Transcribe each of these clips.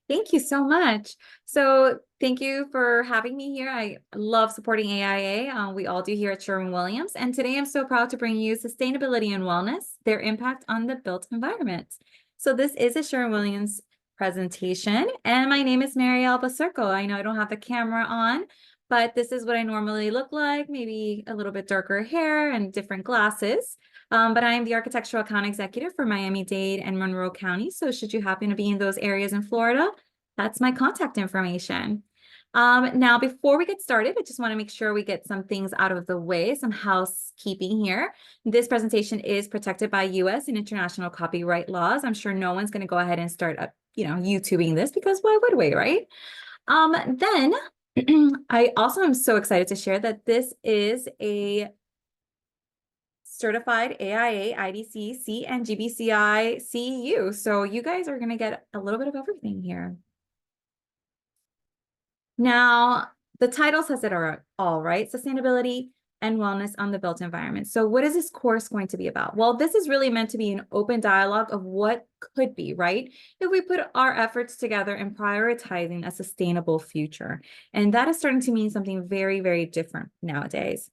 Thank you so much. So thank you for having me here. I love supporting AIA. We all do here at Sherwin-Williams. And today I'm so proud to bring you sustainability and wellness, their impact on the built environment. So this is a Sherwin-Williams presentation, and my name is Marielle Basurco. I know I don't have the camera on, but this is what I normally look like, maybe a little bit darker hair and different glasses. But I am the architectural account executive for Miami-Dade and Monroe County. So should you happen to be in those areas in Florida, that's my contact information. Now, before we get started, I just want to make sure we get some things out of the way, some housekeeping here. This presentation is protected by US and international copyright laws. I'm sure no one's going to go ahead and start YouTubing this, because why would we, right? Then I also am so excited to share that this is a certified AIA, IDC, C, and GBCI CEU. So you guys are going to get a little bit of everything here. Now, the title says it all, right? Sustainability and wellness on the built environment. So what is this course going to be about? Well, this is really meant to be an open dialogue of what could be, right? If we put our efforts together in prioritizing a sustainable future. And that is starting to mean something very, very different nowadays.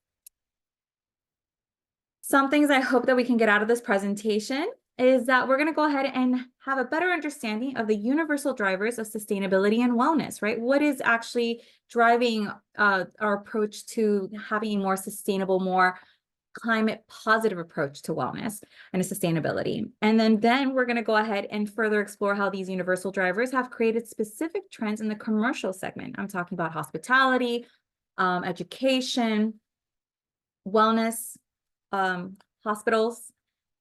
Some things I hope that we can get out of this presentation is that we're going to go ahead and have a better understanding of the universal drivers of sustainability and wellness, right? What is actually driving our approach to having a more sustainable, more climate positive approach to wellness and sustainability. And then we're going to go ahead and further explore how these universal drivers have created specific trends in the commercial segment. I'm talking about hospitality, education, wellness, hospitals.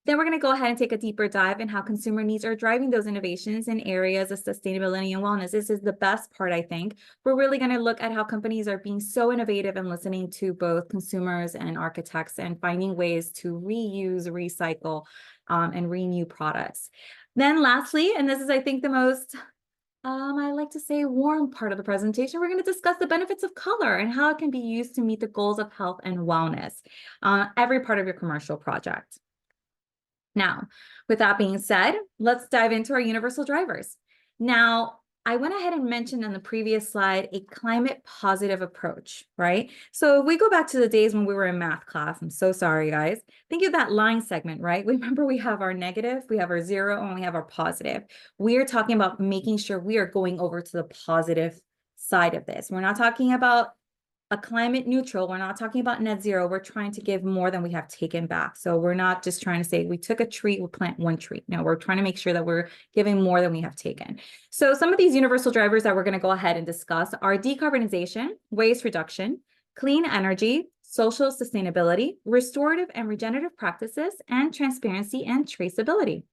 Then we're going to go ahead and take a deeper dive in how consumer needs are driving those innovations in areas of sustainability and wellness. This is the best part, I think. We're really going to look at how companies are being so innovative and listening to both consumers and architects and finding ways to reuse, recycle, and renew products. Then lastly, and this is, I think, the most I like to say warm part of the presentation, we're going to discuss the benefits of color and how it can be used to meet the goals of health and wellness, every part of your commercial project. Now, with that being said, let's dive into our universal drivers. Now, I went ahead and mentioned on the previous slide a climate positive approach, right? So if we go back to the days when we were in math class, I'm so sorry, guys. Think of that line segment, right? Remember, we have our negative, we have our zero, and we have our positive. We are talking about making sure we are going over to the positive side of this. We're not talking about a climate neutral. We're not talking about net zero. We're trying to give more than we have taken back. So we're not just trying to say we took a tree, we'll plant one tree. No, we're trying to make sure that we're giving more than we have taken. So some of these universal drivers that we're going to go ahead and discuss are decarbonization, waste reduction, clean energy, social sustainability, restorative and regenerative practices, and transparency and traceability.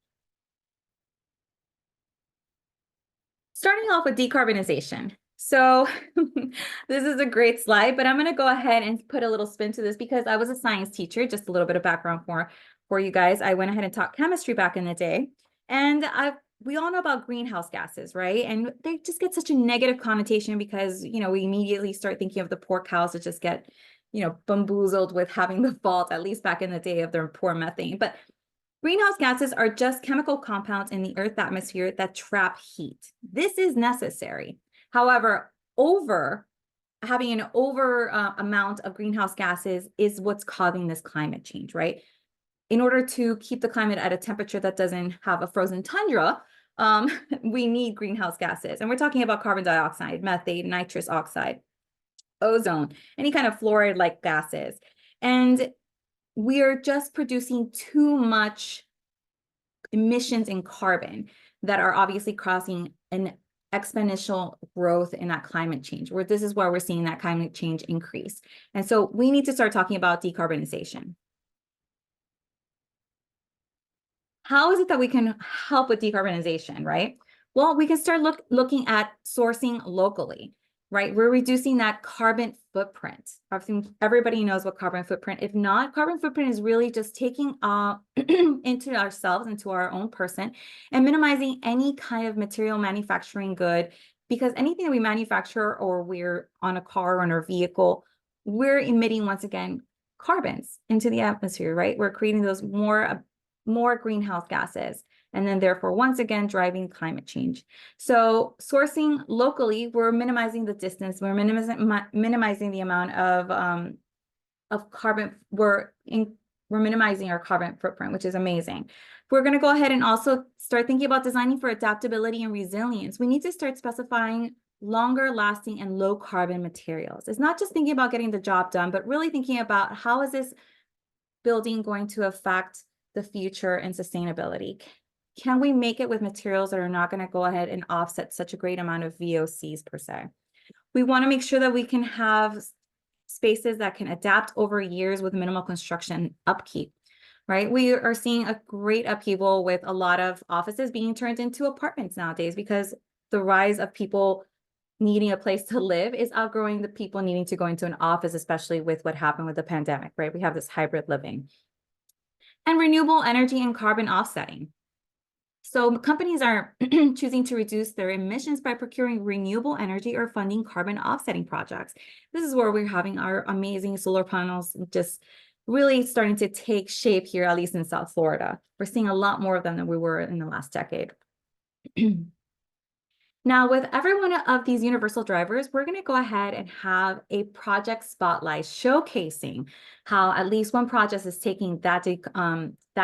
Starting off with decarbonization. So this is a great slide, but I'm going to go ahead and put a little spin to this because I was a science teacher. Just a little bit of background for you guys. I went ahead and taught chemistry back in the day, and we all know about greenhouse gases, right? And they just get such a negative connotation because, we immediately start thinking of the poor cows that just get, bamboozled with having the fault, at least back in the day, of their poor methane. But greenhouse gases are just chemical compounds in the Earth's atmosphere that trap heat. This is necessary. However, having an over amount of greenhouse gases is what's causing this climate change, right? In order to keep the climate at a temperature that doesn't have a frozen tundra, we need greenhouse gases. And we're talking about carbon dioxide, methane, nitrous oxide, ozone, any kind of fluoride-like gases. And we are just producing too much emissions in carbon that are obviously causing an exponential growth in that climate change, where this is where we're seeing that climate change increase. And so we need to start talking about decarbonization. How is it that we can help with decarbonization, right? Well, we can start looking at sourcing locally, right? We're reducing that carbon footprint. I think everybody knows what carbon footprint. If not, carbon footprint is really just taking into ourselves, into our own person, and minimizing any kind of material manufacturing good, because anything that we manufacture or we're on a car or on our vehicle, we're emitting, once again, carbons into the atmosphere, right? We're creating those more greenhouse gases. and then therefore, once again, driving climate change. So sourcing locally, we're minimizing the distance, we're minimizing the amount of carbon, we're minimizing our carbon footprint, which is amazing. We're going to go ahead and also start thinking about designing for adaptability and resilience. We need to start specifying longer lasting and low carbon materials. It's not just thinking about getting the job done, but really thinking about how is this building going to affect the future and sustainability? Can we make it with materials that are not going to go ahead and offset such a great amount of VOCs per se? We want to make sure that we can have spaces that can adapt over years with minimal construction upkeep, right? We are seeing a great upheaval with a lot of offices being turned into apartments nowadays because the rise of people needing a place to live is outgrowing the people needing to go into an office, especially with what happened with the pandemic, right? We have this hybrid living. And renewable energy and carbon offsetting. So companies are choosing to reduce their emissions by procuring renewable energy or funding carbon offsetting projects. This is where we're having our amazing solar panels just really starting to take shape here, at least in South Florida. We're seeing a lot more of them than we were in the last decade. Now, with every one of these universal drivers, we're going to go ahead and have a project spotlight showcasing how at least one project is taking that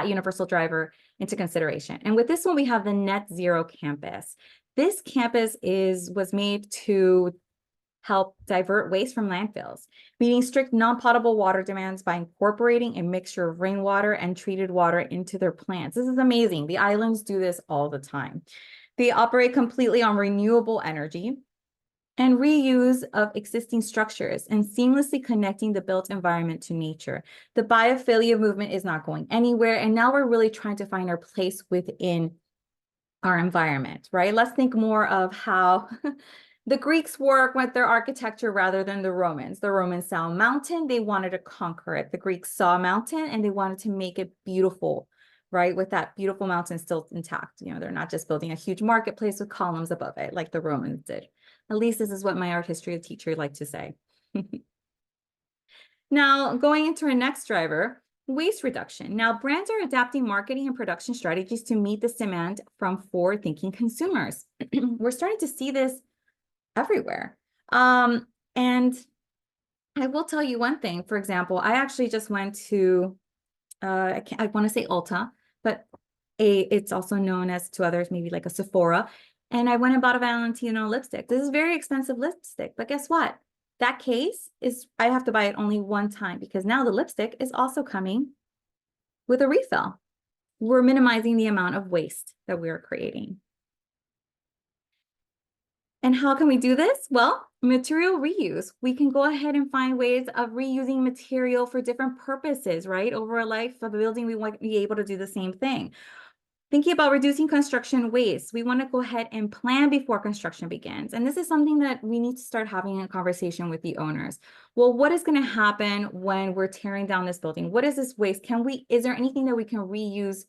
universal driver into consideration. And with this one, we have the Net Zero Campus. This campus was made to help divert waste from landfills, meeting strict non-potable water demands by incorporating a mixture of rainwater and treated water into their plants. This is amazing. The islands do this all the time. They operate completely on renewable energy and reuse of existing structures and seamlessly connecting the built environment to nature. The biophilia movement is not going anywhere, and now we're really trying to find our place within our environment, right? Let's think more of how the Greeks work with their architecture rather than the Romans. The Romans saw a mountain, they wanted to conquer it. The Greeks saw a mountain and they wanted to make it beautiful, right? With that beautiful mountain still intact. You know, they're not just building a huge marketplace with columns above it like the Romans did. At least this is what my art history teacher liked to say. Now, going into our next driver, waste reduction. Now, brands are adapting marketing and production strategies to meet this demand from forward-thinking consumers. We're starting to see this everywhere. And I will tell you one thing. For example, I actually just went to, I want to say Ulta, but it's also known as to others, maybe like a Sephora. And I went and bought a Valentino lipstick. This is very expensive lipstick, but guess what? That case I have to buy it only one time because now the lipstick is also coming with a refill. We're minimizing the amount of waste that we're creating. And how can we do this? Well, material reuse. We can go ahead and find ways of reusing material for different purposes, right? Over a life of a building, we want to be able to do the same thing. Thinking about reducing construction waste, we want to go ahead and plan before construction begins. And this is something that we need to start having a conversation with the owners. Well, what is going to happen when we're tearing down this building? What is this waste? Is there anything that we can reuse,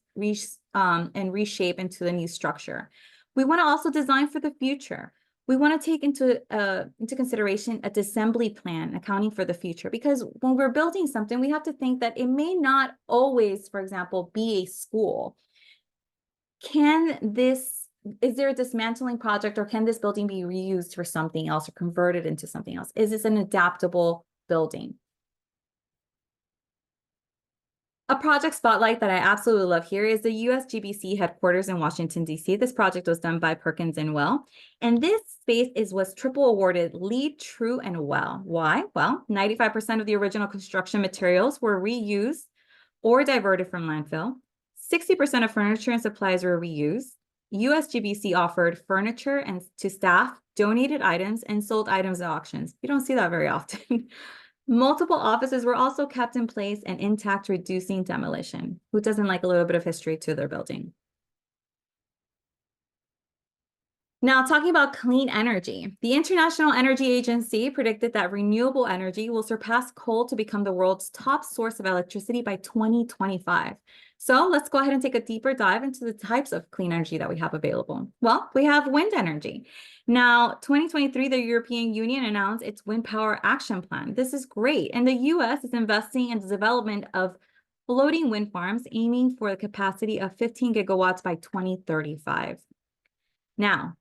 and reshape into the new structure? We want to also design for the future. We want to take into consideration a disassembly plan, accounting for the future, because when we're building something, we have to think that it may not always, for example, be a school. Is there a dismantling project, or can this building be reused for something else or converted into something else? Is this an adaptable building? A project spotlight that I absolutely love here is the USGBC headquarters in Washington, D.C. This project was done by Perkins and Well, and this space was triple awarded LEED True and Well. Why? Well, 95% of the original construction materials were reused or diverted from landfill. 60% of furniture and supplies were reused. USGBC offered furniture and to staff, donated items, and sold items at auctions. You don't see that very often. Multiple offices were also kept in place and intact, reducing demolition. Who doesn't like a little bit of history to their building? Now, talking about clean energy, the International Energy Agency predicted that renewable energy will surpass coal to become the world's top source of electricity by 2025. So let's go ahead and take a deeper dive into the types of clean energy that we have available. Well, we have wind energy. Now, 2023, the European Union announced its Wind Power Action Plan. This is great. And the US is investing in the development of floating wind farms aiming for the capacity of 15 gigawatts by 2035. Now,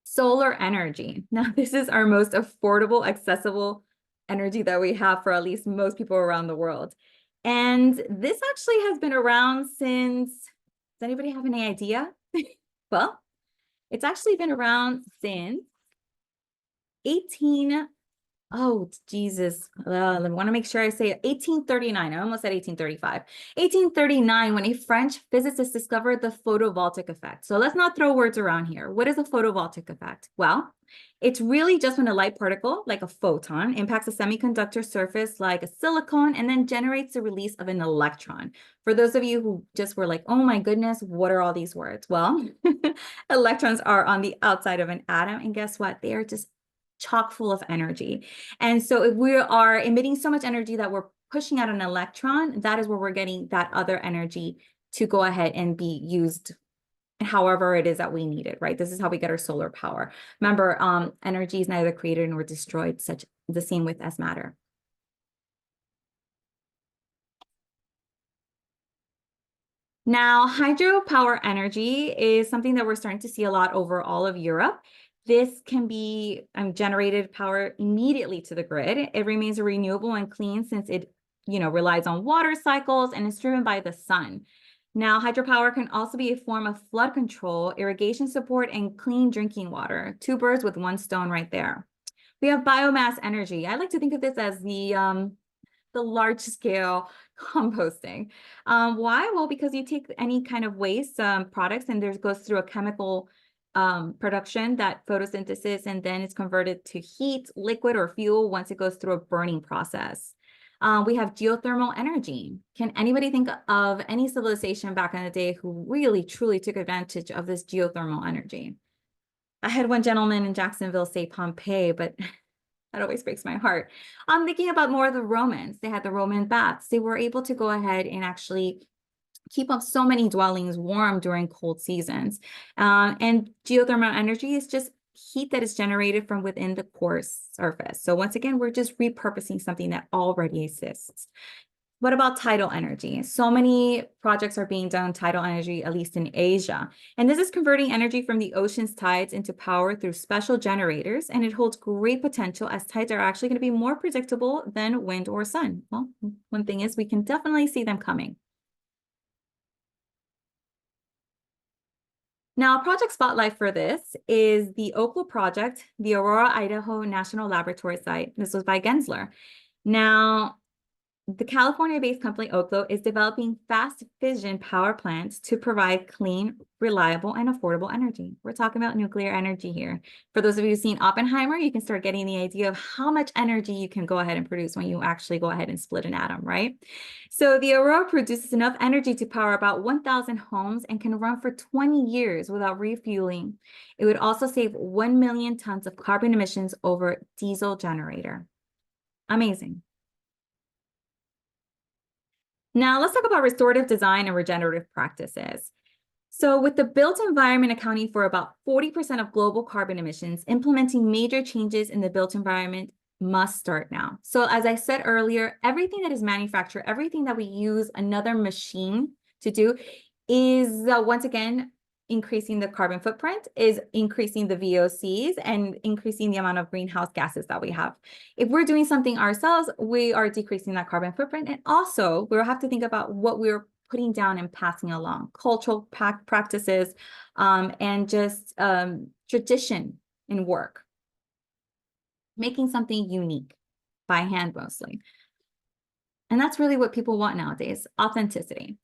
solar energy. Now, this is our most affordable, accessible energy that we have for at least most people around the world. And this actually has been around since, does anybody have any idea? Well, it's actually been around since 18, oh, Jesus. I want to make sure I say 1839. I almost said 1835. 1839, when a French physicist discovered the photovoltaic effect. So let's not throw words around here. What is a photovoltaic effect? Well, it's really just when a light particle, like a photon, impacts a semiconductor surface like a silicon and then generates the release of an electron. For those of you who just were like, oh my goodness, what are all these words? Well, electrons are on the outside of an atom. And guess what? They are just chock full of energy. And so if we are emitting so much energy that we're pushing out an electron, that is where we're getting that other energy to go ahead and be used however it is that we need it, right? This is how we get our solar power. Remember, energy is neither created nor destroyed, such the same with as matter. Now, hydropower energy is something that we're starting to see a lot over all of Europe. This can be generated power immediately to the grid. It remains renewable and clean since it, relies on water cycles and is driven by the sun. Now, hydropower can also be a form of flood control, irrigation support, and clean drinking water. Two birds with one stone right there. We have biomass energy. I like to think of this as the large scale composting. Why? Well, because you take any kind of waste products and there goes through a chemical production, that photosynthesis, and then it's converted to heat, liquid, or fuel once it goes through a burning process. We have geothermal energy. Can anybody think of any civilization back in the day who really, truly took advantage of this geothermal energy? I had one gentleman in Jacksonville say Pompeii, but that always breaks my heart. I'm thinking about more of the Romans. They had the Roman baths. They were able to go ahead and actually keep up so many dwellings warm during cold seasons. And geothermal energy is just heat that is generated from within the core surface. So once again, we're just repurposing something that already exists. What about tidal energy? So many projects are being done tidal energy, at least in Asia. And this is converting energy from the ocean's tides into power through special generators. And it holds great potential as tides are actually going to be more predictable than wind or sun. Well, one thing is we can definitely see them coming. Now, a project spotlight for this is the Oklo project, the Aurora, Idaho National Laboratory site. This was by Gensler. Now, the California-based company Oklo is developing fast fission power plants to provide clean, reliable, and affordable energy. We're talking about nuclear energy here. For those of you who've seen Oppenheimer, you can start getting the idea of how much energy you can go ahead and produce when you actually go ahead and split an atom, right? So the Aurora produces enough energy to power about 1,000 homes and can run for 20 years without refueling. It would also save 1 million tons of carbon emissions over diesel generator. Amazing. Now let's talk about restorative design and regenerative practices. So with the built environment accounting for about 40% of global carbon emissions, implementing major changes in the built environment must start now. So as I said earlier, everything that is manufactured, everything that we use another machine to do is once again, increasing the carbon footprint, is increasing the VOCs and increasing the amount of greenhouse gases that we have. If we're doing something ourselves, we are decreasing that carbon footprint. And also we'll have to think about what we're putting down and passing along, cultural practices, and just tradition in work, making something unique by hand mostly. And that's really what people want nowadays, authenticity.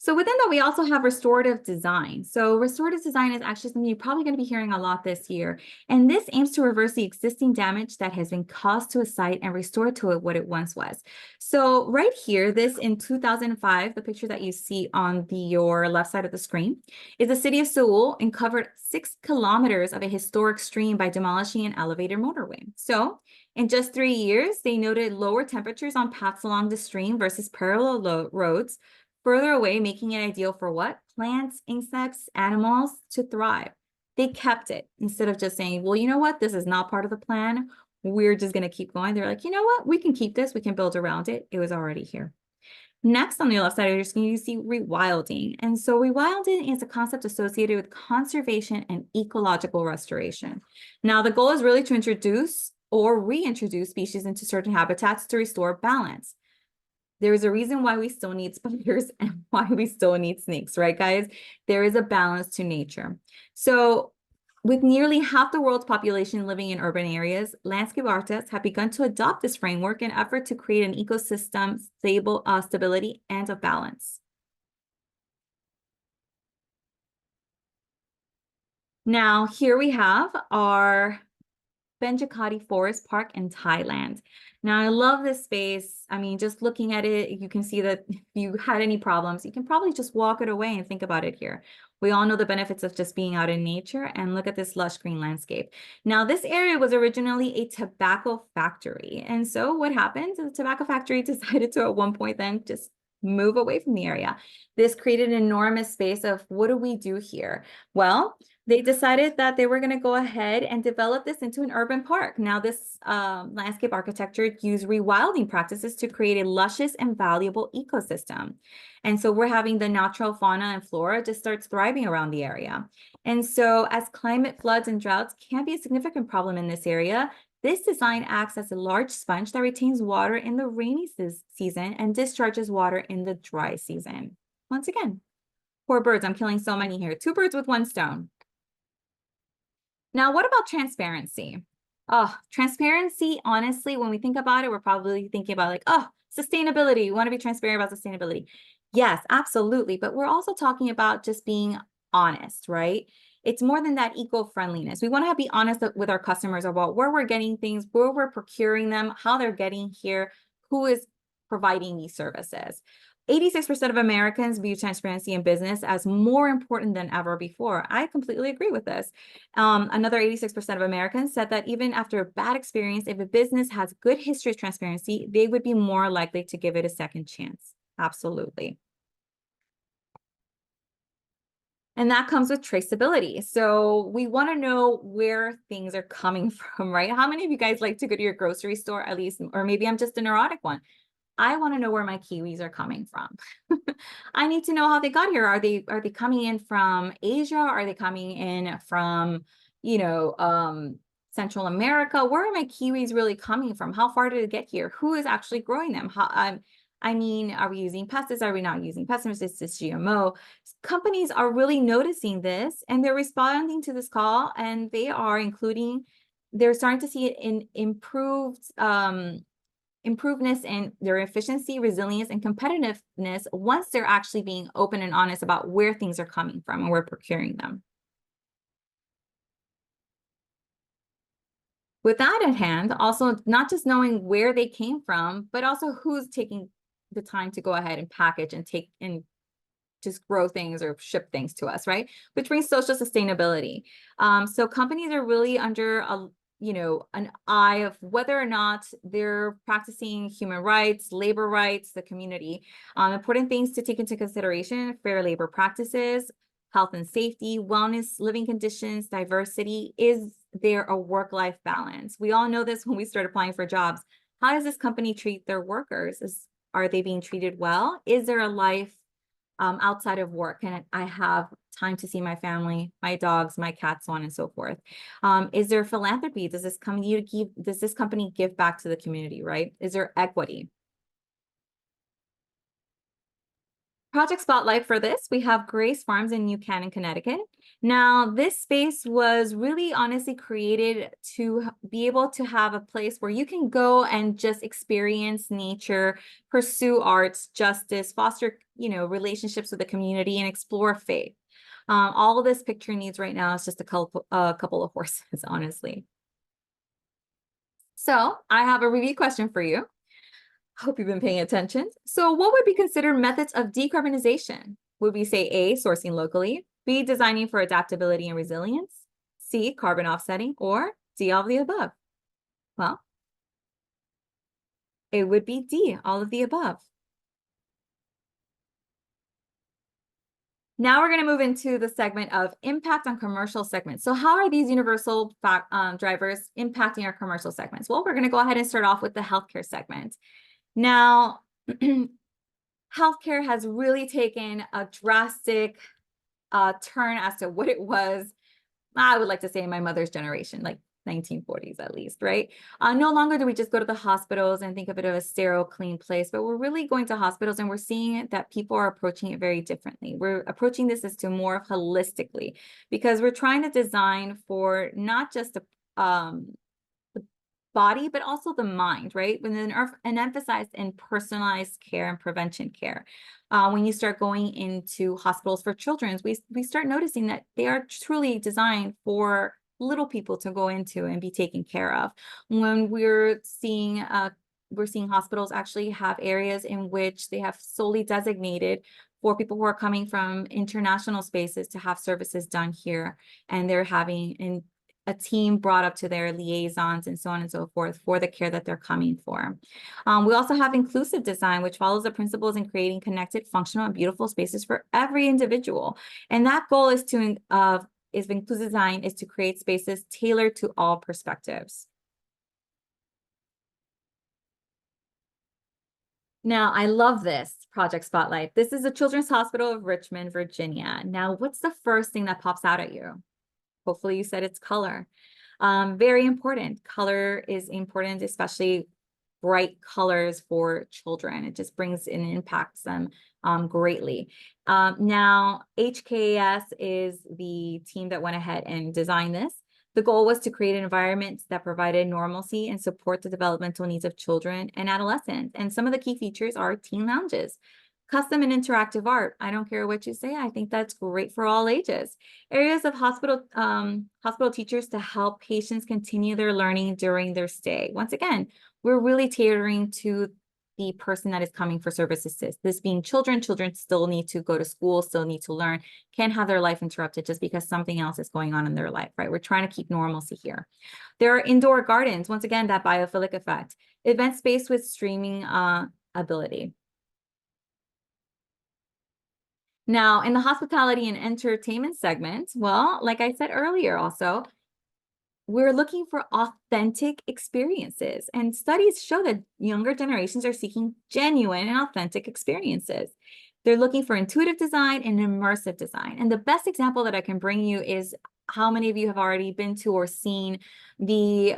So within that, we also have restorative design. So restorative design is actually something you're probably going to be hearing a lot this year. And this aims to reverse the existing damage that has been caused to a site and restore to it what it once was. So right here, this in 2005, the picture that you see on your left side of the screen is the city of Seoul and covered 6 kilometers of a historic stream by demolishing an elevated motorway. So in just 3 years, they noted lower temperatures on paths along the stream versus parallel roads further away, making it ideal for what? Plants, insects, animals to thrive. They kept it instead of just saying, well, you know what? This is not part of the plan. We're just going to keep going. They're like, you know what? We can keep this. We can build around it. It was already here. Next, on the left side of your screen, you see rewilding. And so rewilding is a concept associated with conservation and ecological restoration. Now, the goal is really to introduce or reintroduce species into certain habitats to restore balance. There is a reason why we still need spiders and why we still need snakes, right, guys? There is a balance to nature. So with nearly half the world's population living in urban areas, landscape architects have begun to adopt this framework in effort to create an ecosystem stability and of balance. Now, here we have our Benjikati Forest Park in Thailand. Now, I love this space. I mean, just looking at it, you can see that if you had any problems, you can probably just walk it away and think about it here. We all know the benefits of just being out in nature, and look at this lush green landscape. Now, this area was originally a tobacco factory. And so what happened? The tobacco factory decided to, at one point then, just move away from the area. This created an enormous space of what do we do here? Well, they decided that they were going to go ahead and develop this into an urban park. Now, this landscape architecture used rewilding practices to create a luscious and valuable ecosystem. And so we're having the natural fauna and flora just starts thriving around the area. And so as climate floods and droughts can be a significant problem in this area, this design acts as a large sponge that retains water in the rainy season and discharges water in the dry season. Once again, poor birds, I'm killing so many here. Two birds with one stone. Now, what about transparency? Oh, transparency, honestly, when we think about it, we're probably thinking about like, oh, sustainability. We want to be transparent about sustainability. Yes, absolutely. But we're also talking about just being honest, right? It's more than that eco-friendliness. We want to be honest with our customers about where we're getting things, where we're procuring them, how they're getting here, who is providing these services. 86% of Americans view transparency in business as more important than ever before. I completely agree with this. Another 86% of Americans said that even after a bad experience, if a business has good history of transparency, they would be more likely to give it a second chance. Absolutely. And that comes with traceability. So we want to know where things are coming from, right? How many of you guys like to go to your grocery store at least, or maybe I'm just a neurotic one. I want to know where my kiwis are coming from. I need to know how they got here. Are they coming in from Asia? Are they coming in from, Central America? Where are my kiwis really coming from? How far did it get here? Who is actually growing them? I mean, are we using pesticides? Are we not using pesticides? Is this GMO? Companies are really noticing this and they're responding to this call, and they're starting to see it in improvedness in their efficiency, resilience, and competitiveness once they're actually being open and honest about where things are coming from and where procuring them. With that at hand, also not just knowing where they came from, but also who's taking the time to go ahead and package and take and just grow things or ship things to us, right? Which brings social sustainability. So companies are really under an eye of whether or not they're practicing human rights, labor rights, the community. Important things to take into consideration: fair labor practices, health and safety, wellness, living conditions, diversity. Is there a work-life balance? We all know this when we start applying for jobs. How does this company treat their workers? Are they being treated well? Is there a life outside of work? And I have time to see my family, my dogs, my cats, so on and so forth. Is there philanthropy? Does this company give back to the community, right? Is there equity? Project spotlight for this, we have Grace Farms in New Canaan, Connecticut. Now, this space was really honestly created to be able to have a place where you can go and just experience nature, pursue arts, justice, foster, relationships with the community, and explore faith. All this picture needs right now is just a couple of horses, honestly. So I have a review question for you. Hope you've been paying attention. So what would be considered methods of decarbonization? Would we say A, sourcing locally, B, designing for adaptability and resilience, C, carbon offsetting, or D, all of the above? Well, it would be D, all of the above. Now we're going to move into the segment of impact on commercial segments. So how are these universal drivers impacting our commercial segments? Well, we're going to go ahead and start off with the healthcare segment. Now, healthcare has really taken a drastic turn as to what it was, I would like to say, in my mother's generation, like 1940s at least, right? No longer do we just go to the hospitals and think of it as a sterile, clean place, but we're really going to hospitals and we're seeing that people are approaching it very differently. We're approaching this as to more holistically because we're trying to design for not just the body, but also the mind, right? With an emphasis in personalized care and prevention care. When you start going into hospitals for children, we start noticing that they are truly designed for little people to go into and be taken care of. When we're seeing hospitals actually have areas in which they have solely designated for people who are coming from international spaces to have services done here, and they're having a team brought up to their liaisons and so on and so forth for the care that they're coming for. We also have inclusive design, which follows the principles in creating connected, functional, and beautiful spaces for every individual. And that goal is inclusive design is to create spaces tailored to all perspectives. Now, I love this project spotlight. This is the Children's Hospital of Richmond, Virginia. Now, what's the first thing that pops out at you? Hopefully you said it's color. Very important. Color is important, especially bright colors for children. It just brings and impacts them greatly. Now, HKS is the team that went ahead and designed this. The goal was to create an environment that provided normalcy and support the developmental needs of children and adolescents. And some of the key features are teen lounges, custom and interactive art. I don't care what you say. I think that's great for all ages. Areas of hospital teachers to help patients continue their learning during their stay. Once again, we're really catering to the person that is coming for services. This being children still need to go to school, still need to learn, can't have their life interrupted just because something else is going on in their life, right? We're trying to keep normalcy here. There are indoor gardens. Once again, that biophilic effect. Event space with streaming ability. Now, in the hospitality and entertainment segment, well, like I said earlier also, we're looking for authentic experiences. And studies show that younger generations are seeking genuine and authentic experiences. They're looking for intuitive design and immersive design. And the best example that I can bring you is how many of you have already been to or seen the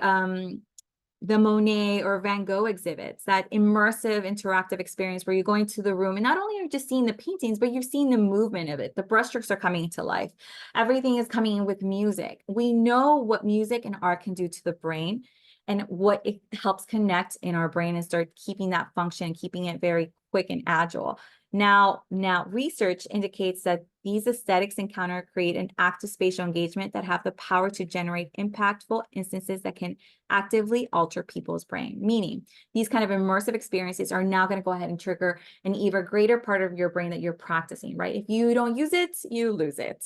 Monet or Van Gogh exhibits, that immersive interactive experience where you're going to the room and not only are you just seeing the paintings, but you're seeing the movement of it. The brushstrokes are coming to life. Everything is coming in with music. We know what music and art can do to the brain and what it helps connect in our brain and start keeping that function, keeping it very quick and agile. Now research indicates that these aesthetics encounter create an active spatial engagement that have the power to generate impactful instances that can actively alter people's brain. Meaning these kind of immersive experiences are now going to go ahead and trigger an even greater part of your brain that you're practicing, right? If you don't use it, you lose it.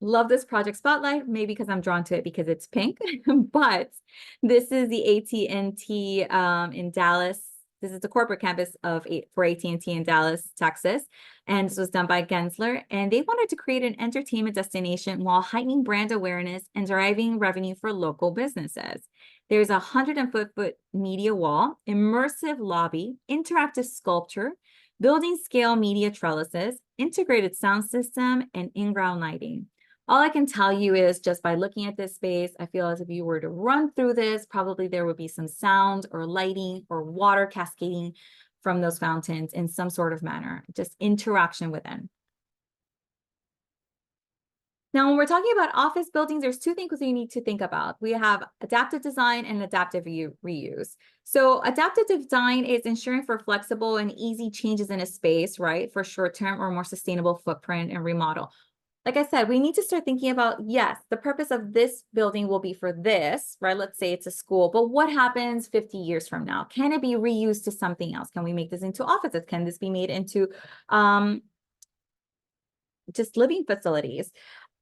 Love this project spotlight, maybe because I'm drawn to it because it's pink, but this is the AT&T in Dallas. This is the corporate campus for AT&T in Dallas, Texas. And this was done by Gensler. And they wanted to create an entertainment destination while heightening brand awareness and driving revenue for local businesses. There's a 100-foot media wall, immersive lobby, interactive sculpture, building scale media trellises, integrated sound system, and in-ground lighting. All I can tell you is just by looking at this space, I feel as if you were to run through this, probably there would be some sound or lighting or water cascading from those fountains in some sort of manner, just interaction within. Now, when we're talking about office buildings, there's two things we need to think about. We have adaptive design and adaptive reuse. So adaptive design is ensuring for flexible and easy changes in a space, right? For short-term or more sustainable footprint and remodel. Like I said, we need to start thinking about, yes, the purpose of this building will be for this, right? Let's say it's a school, but what happens 50 years from now? Can it be reused to something else? Can we make this into offices? Can this be made into just living facilities?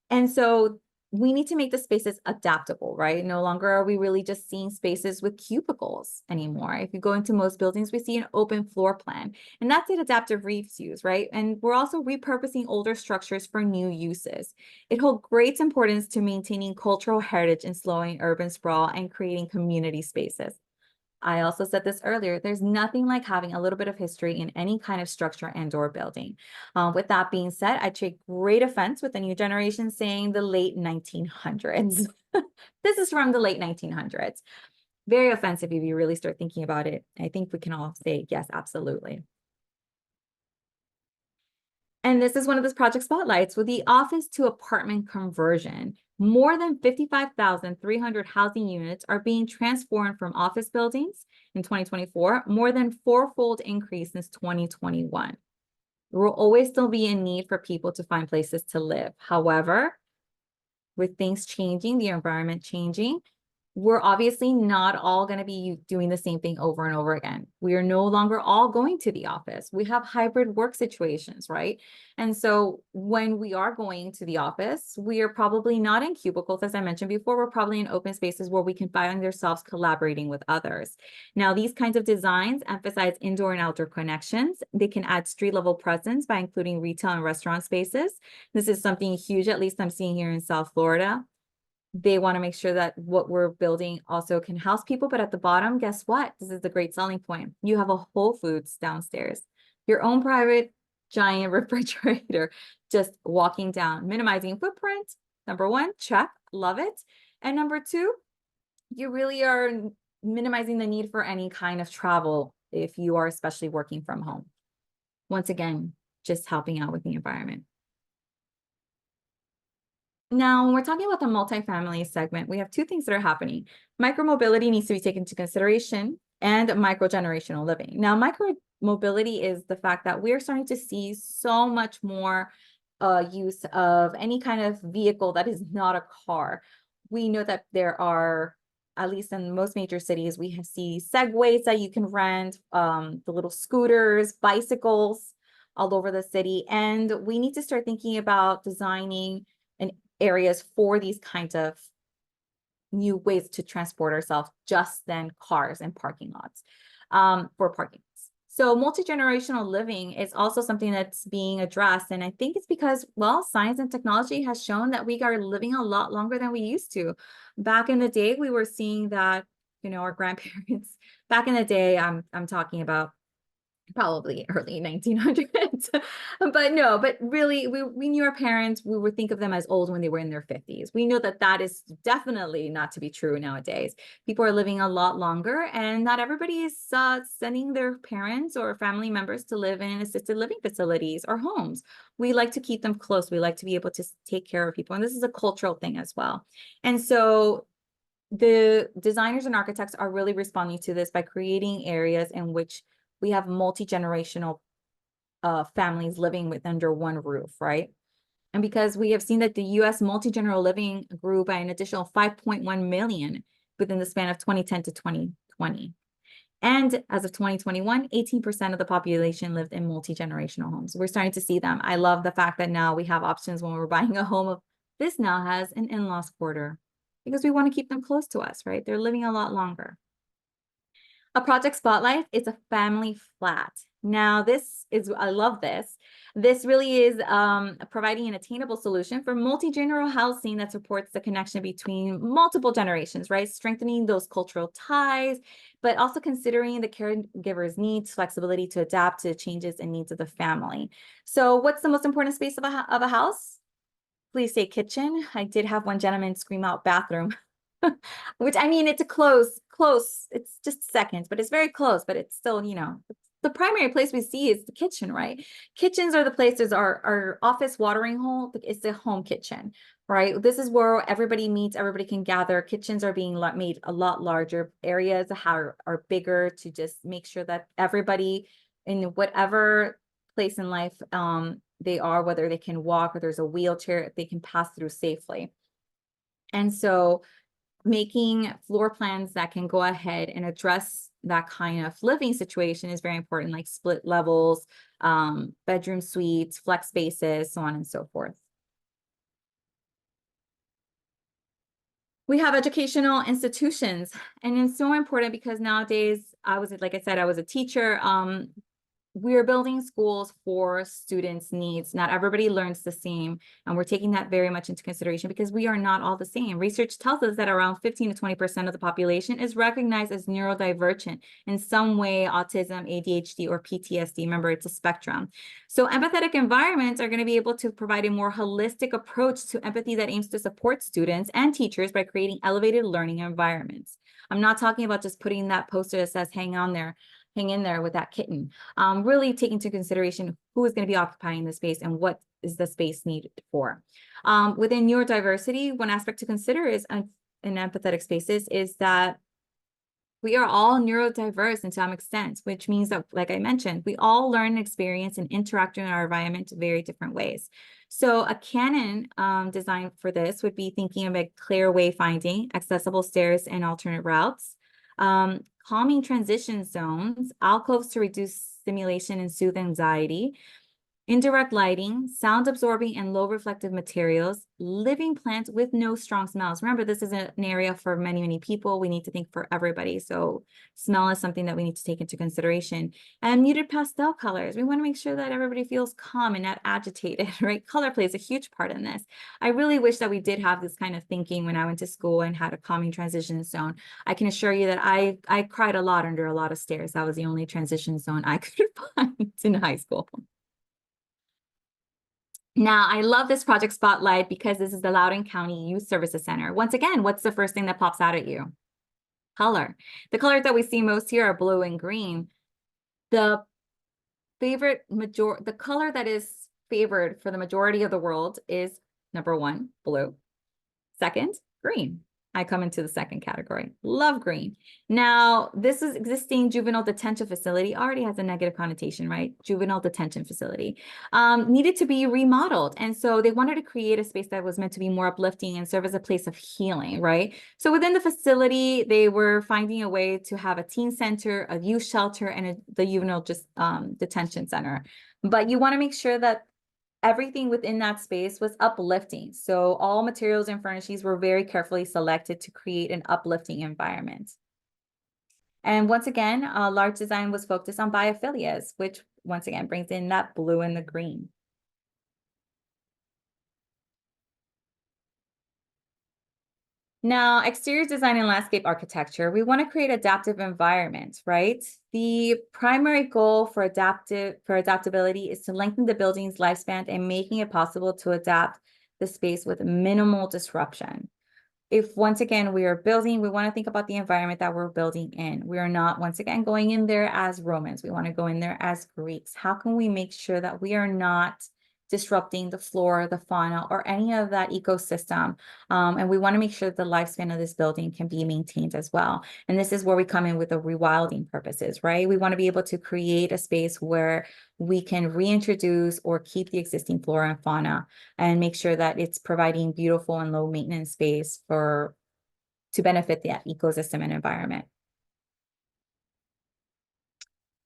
And so we need to make the spaces adaptable, right? No longer are we really just seeing spaces with cubicles anymore. If you go into most buildings, we see an open floor plan, and that's an adaptive reuse, right? And we're also repurposing older structures for new uses. It holds great importance to maintaining cultural heritage and slowing urban sprawl and creating community spaces. I also said this earlier, there's nothing like having a little bit of history in any kind of structure and or building. With that being said, I take great offense with the new generation saying the late 1900s. This is from the late 1900s. Very offensive if you really start thinking about it. I think we can all say, yes, absolutely. And this is one of those project spotlights with the office to apartment conversion. More than 55,300 housing units are being transformed from office buildings in 2024, more than fourfold increase since 2021. There will always still be a need for people to find places to live. However, with things changing, the environment changing, we're obviously not all going to be doing the same thing over and over again. We are no longer all going to the office. We have hybrid work situations, right? And so when we are going to the office, we are probably not in cubicles, as I mentioned before. We're probably in open spaces where we can find ourselves collaborating with others. Now, these kinds of designs emphasize indoor and outdoor connections. They can add street level presence by including retail and restaurant spaces. This is something huge, at least I'm seeing here in South Florida. They want to make sure that what we're building also can house people. But at the bottom, guess what? This is the great selling point. You have a Whole Foods downstairs, your own private giant refrigerator, just walking down, minimizing footprint. Number one, check, love it. And number two, you really are minimizing the need for any kind of travel if you are especially working from home. Once again, just helping out with the environment. Now, when we're talking about the multifamily segment, we have two things that are happening. Micromobility needs to be taken into consideration and microgenerational living. Now, micromobility is the fact that we're starting to see so much more use of any kind of vehicle that is not a car. We know that there are, at least in most major cities, we see Segways that you can rent, the little scooters, bicycles all over the city. And we need to start thinking about designing an areas for these kinds of new ways to transport ourselves just than cars and parking lots for parking. So multi-generational living is also something that's being addressed. And I think it's because, well, science and technology has shown that we are living a lot longer than we used to. Back in the day, we were seeing that, our grandparents, back in the day, I'm talking about probably early 1900s. But really we knew our parents, we would think of them as old when they were in their 50s. We know that that is definitely not to be true nowadays. People are living a lot longer, and not everybody is sending their parents or family members to live in assisted living facilities or homes. We like to keep them close. We like to be able to take care of people, and this is a cultural thing as well. And so the designers and architects are really responding to this by creating areas in which we have multi-generational families living under one roof, right? And because we have seen that the US multi-generational living grew by an additional 5.1 million within the span of 2010 to 2020. And as of 2021, 18% of the population lived in multi-generational homes. We're starting to see them. I love the fact that now we have options when we're buying a home. This now has an in-laws quarter because we want to keep them close to us, right? They're living a lot longer. A project spotlight is a family flat. Now, I love this. This really is providing an attainable solution for multi-generational housing that supports the connection between multiple generations, right? Strengthening those cultural ties, but also considering the caregiver's needs, flexibility to adapt to changes and needs of the family. So what's the most important space of a house? Please say kitchen. I did have one gentleman scream out bathroom. Which, I mean, it's a close, it's just seconds, but it's very close, but it's still, the primary place we see is the kitchen, right? Kitchens are the places, our office watering hole is the home kitchen, right? This is where everybody meets, everybody can gather. Kitchens are being made a lot larger. Areas are bigger to just make sure that everybody in whatever place in life they are, whether they can walk or there's a wheelchair, they can pass through safely. And so making floor plans that can go ahead and address that kind of living situation is very important, like split levels, bedroom suites, flex spaces, so on and so forth. We have educational institutions, and it's so important because nowadays, like I said, I was a teacher. we're building schools for students' needs. Not everybody learns the same, and we're taking that very much into consideration because we are not all the same. Research tells us that around 15 to 20% of the population is recognized as neurodivergent in some way, autism, ADHD, or PTSD. Remember, it's a spectrum. So empathetic environments are going to be able to provide a more holistic approach to empathy that aims to support students and teachers by creating elevated learning environments. I'm not talking about just putting that poster that says hang in there with that kitten. Really take into consideration who is going to be occupying the space and what is the space needed for. Within neurodiversity, one aspect to consider is in empathetic spaces is that we are all neurodiverse in some extent, which means that, like I mentioned, we all learn, experience, and interact in our environment in very different ways. So a canon designed for this would be thinking of a clear wayfinding, accessible stairs and alternate routes, calming transition zones, alcoves to reduce stimulation and soothe anxiety, indirect lighting, sound absorbing and low reflective materials, living plants with no strong smells. Remember, this is an area for many, many people. We need to think for everybody. So smell is something that we need to take into consideration. And muted pastel colors. We want to make sure that everybody feels calm and not agitated, right? Color plays a huge part in this. I really wish that we did have this kind of thinking when I went to school and had a calming transition zone. I can assure you that I cried a lot under a lot of stairs. That was the only transition zone I could find in high school. Now, I love this project spotlight because this is the Loudoun County Youth Services Center. Once again, what's the first thing that pops out at you? Color. The colors that we see most here are blue and green. The color that is favored for the majority of the world is number one, blue. Second, green. I come into the second category. Love green. Now, this is existing juvenile detention facility, already has a negative connotation, right? Juvenile detention facility needed to be remodeled. And so they wanted to create a space that was meant to be more uplifting and serve as a place of healing, right? So within the facility, they were finding a way to have a teen center, a youth shelter, and the juvenile detention center. But you want to make sure that everything within that space was uplifting. So all materials and furnishings were very carefully selected to create an uplifting environment. And once again, large design was focused on biophilias, which once again brings in that blue and the green. Now, exterior design and landscape architecture, we want to create adaptive environments, right? The primary goal for adaptability is to lengthen the building's lifespan and making it possible to adapt the space with minimal disruption. If once again we are building, we want to think about the environment that we're building in. We are not once again going in there as Romans. We want to go in there as Greeks. How can we make sure that we are not disrupting the flora, the fauna, or any of that ecosystem? And we want to make sure that the lifespan of this building can be maintained as well. And this is where we come in with the rewilding purposes, right? We want to be able to create a space where we can reintroduce or keep the existing flora and fauna and make sure that it's providing beautiful and low maintenance space to benefit that ecosystem and environment.